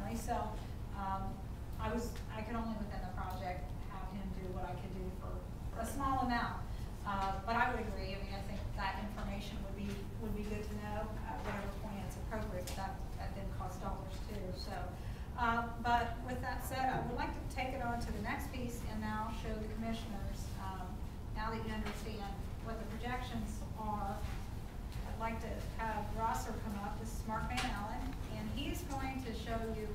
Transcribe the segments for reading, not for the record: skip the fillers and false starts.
family. So I could only within the project have him do what I could do for a small amount. But I would agree. I mean, I think that information would be good to know at whatever point it's appropriate. But that then costs dollars too. So, but with that said, I would like to take it on to the next piece and now show the commissioners. Now that you understand what the projections are, I'd like to have Rosser come up. This is Mark Van Allen, and he's going to show you,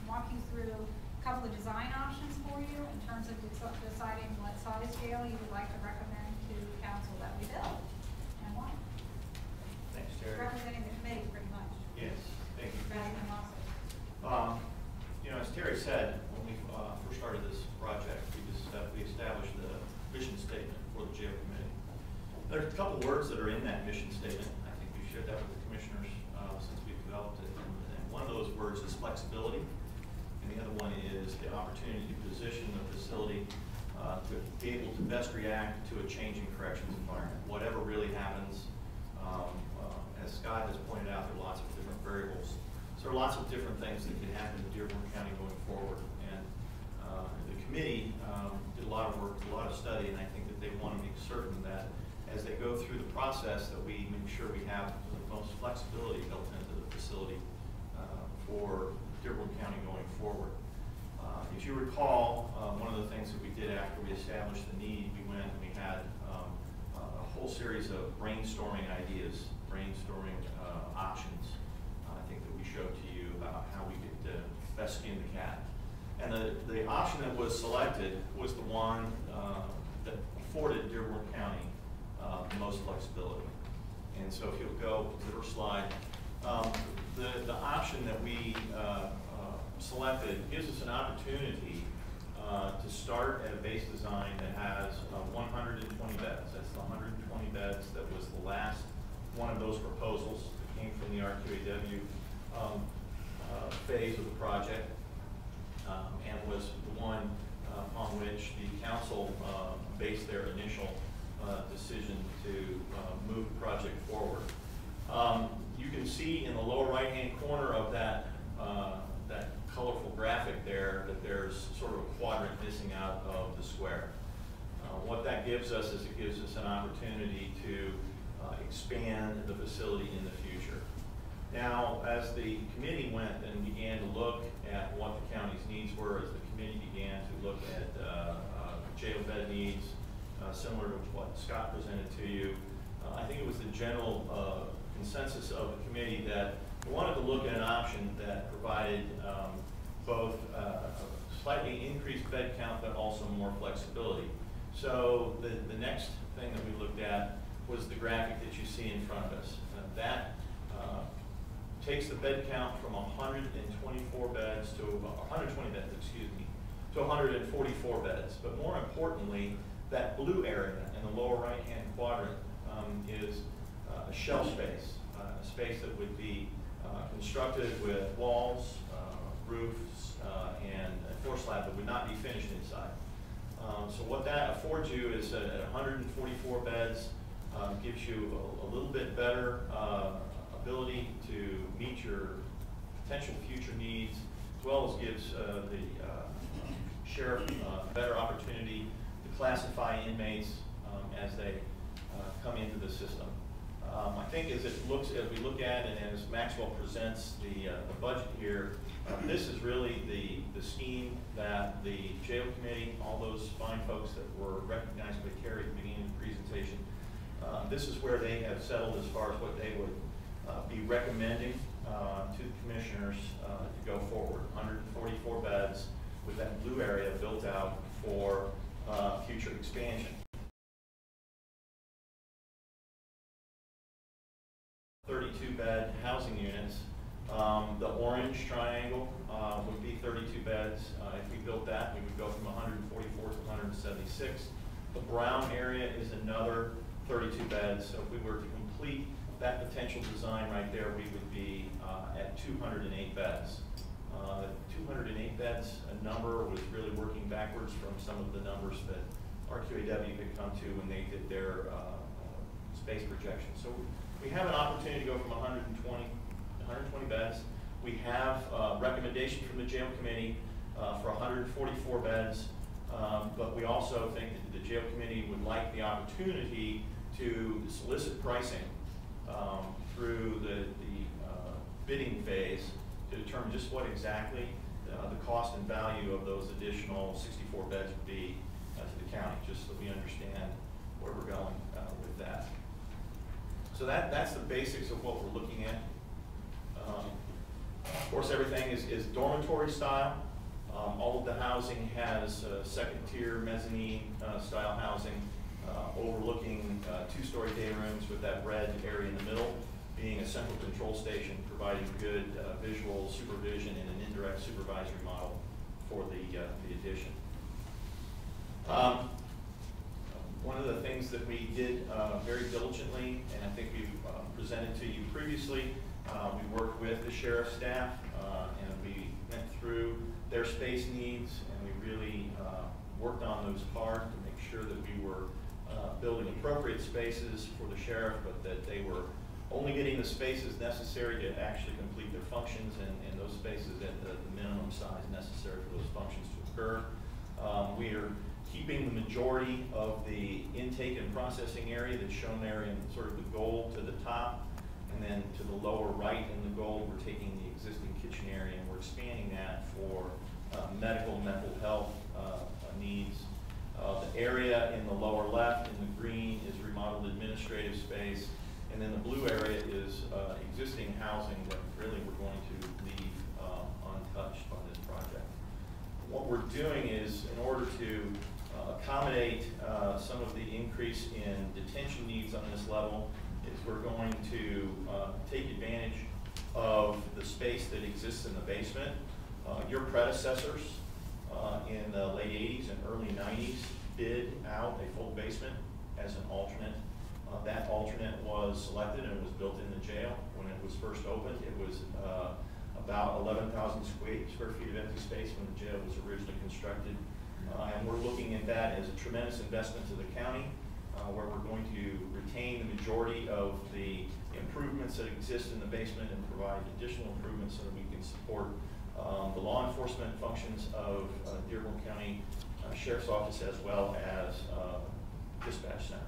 walk you through a couple of design options for you in terms of deciding what size scale you would like to recommend to council that we build and why. Thanks, Terry. Representing the committee, pretty much. Yes, thank you. Rather than Rosser. You know, as Terry said, when we first started this project, we established the mission statement for the jail committee. There's a couple words that are in that mission statement. I think we've shared that with the commissioners since we've developed it. And one of those words is flexibility, and the other one is the opportunity to position the facility to be able to best react to a changing corrections environment. Whatever really happens, as Scott has pointed out, there are lots of different variables. So there are lots of different things that can happen in Dearborn County going forward. And the committee did a lot of work, a lot of study, and I think that they want to make certain that as they go through the process that we make sure we have the most flexibility built into the facility for Dearborn County going forward. If you recall, one of the things that we did after we established the need, we went and we had a whole series of brainstorming ideas, brainstorming options. I think that we showed to you about how we could best skin the cat. And the option that was selected was the one that afforded Dearborn County the most flexibility. And so if you'll go to the first slide, the option that we selected gives us an opportunity to start at a base design that has 120 beds. That's the 120 beds that was the last one of those proposals that came from the RQAW phase of the project, and was the one on which the council based their initial decision to move the project forward. You can see in the lower right-hand corner of that that colorful graphic there that there's sort of a quadrant missing out of the square. What that gives us is it gives us an opportunity to expand the facility in the future. Now, as the committee went and began to look at what the county's needs were, as the committee began to look at jail bed needs, similar to what Scott presented to you, I think it was the general consensus of the committee that we wanted to look at an option that provided both a slightly increased bed count but also more flexibility. So the next thing that we looked at was the graphic that you see in front of us. That takes the bed count from 124 beds to 120 beds, excuse me, to 144 beds. But more importantly, that blue area in the lower right-hand quadrant is a shell space, a space that would be constructed with walls, roofs, and a floor slab that would not be finished inside. So what that affords you is at 144 beds, gives you a little bit better ability to meet your potential future needs, as well as gives the sheriff better opportunity to classify inmates as they come into the system. I think as we look at it and as Maxwell presents the budget here, this is really the scheme that the jail committee, all those fine folks that were recognized by Terry at the beginning of the presentation, this is where they have settled as far as what they would be recommending to the commissioners to go forward. 144 beds with that blue area built out for future expansion. 32-bed housing units. The orange triangle would be 32 beds. If we built that, we would go from 144 to 176. The brown area is another 32 beds. So if we were to complete that potential design right there, we would be at 208 beds. 208 beds, a number was really working backwards from some of the numbers that RQAW could come to when they did their space projection. So we have an opportunity to go from 120 beds We have a recommendation from the jail committee for 144 beds, but we also think that the jail committee would like the opportunity to solicit pricing through the bidding phase to determine just what exactly the cost and value of those additional 64 beds would be to the county, just so we understand where we're going with that. So that's the basics of what we're looking at. Of course, everything is dormitory style. All of the housing has second tier mezzanine style housing overlooking two-story day rooms with that red area in the middle being a central control station providing good visual supervision and an indirect supervisory model for the addition. One of the things that we did very diligently, and I think we've presented to you previously, we worked with the sheriff's staff and we went through their space needs, and we really worked on those hard to make sure that we were building appropriate spaces for the sheriff, but that they were only getting the spaces necessary to actually complete their functions, and those spaces at the minimum size necessary for those functions to occur. We are keeping the majority of the intake and processing area that's shown there in sort of the gold to the top, and then to the lower right in the gold, we're taking the existing kitchen area and we're expanding that for medical, mental health needs. The area in the lower left in the green is remodeled administrative space, and then the blue area is existing housing that really we're going to leave untouched by this project. What we're doing is, in order to accommodate some of the increase in detention needs on this level, is we're going to take advantage of the space that exists in the basement. Your predecessors in the late 80s and early 90s bid out a full basement as an alternate. That alternate was selected and was built in the jail. When it was first opened, it was about 11,000 square feet of empty space when the jail was originally constructed. And we're looking at that as a tremendous investment to the county, where we're going to retain the majority of the improvements that exist in the basement and provide additional improvements so that we can support the law enforcement functions of Dearborn County Sheriff's Office as well as dispatch center.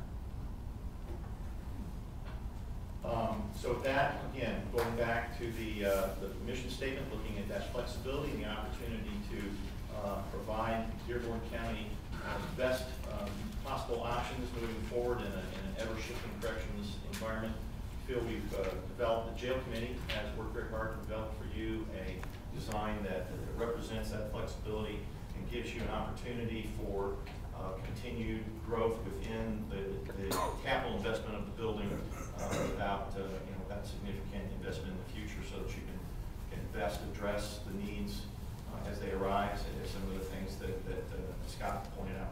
So with that, again, going back to the mission statement, looking at that flexibility and the opportunity to provide Dearborn County the best possible options moving forward in an ever-shifting corrections environment. I feel we've developed, the jail committee has worked very hard to develop for you a design that represents that flexibility and gives you an opportunity for continued growth within the capital investment of the building without without significant investment in the future, so that you can best address the needs as they arise, and some of the things that Scott pointed out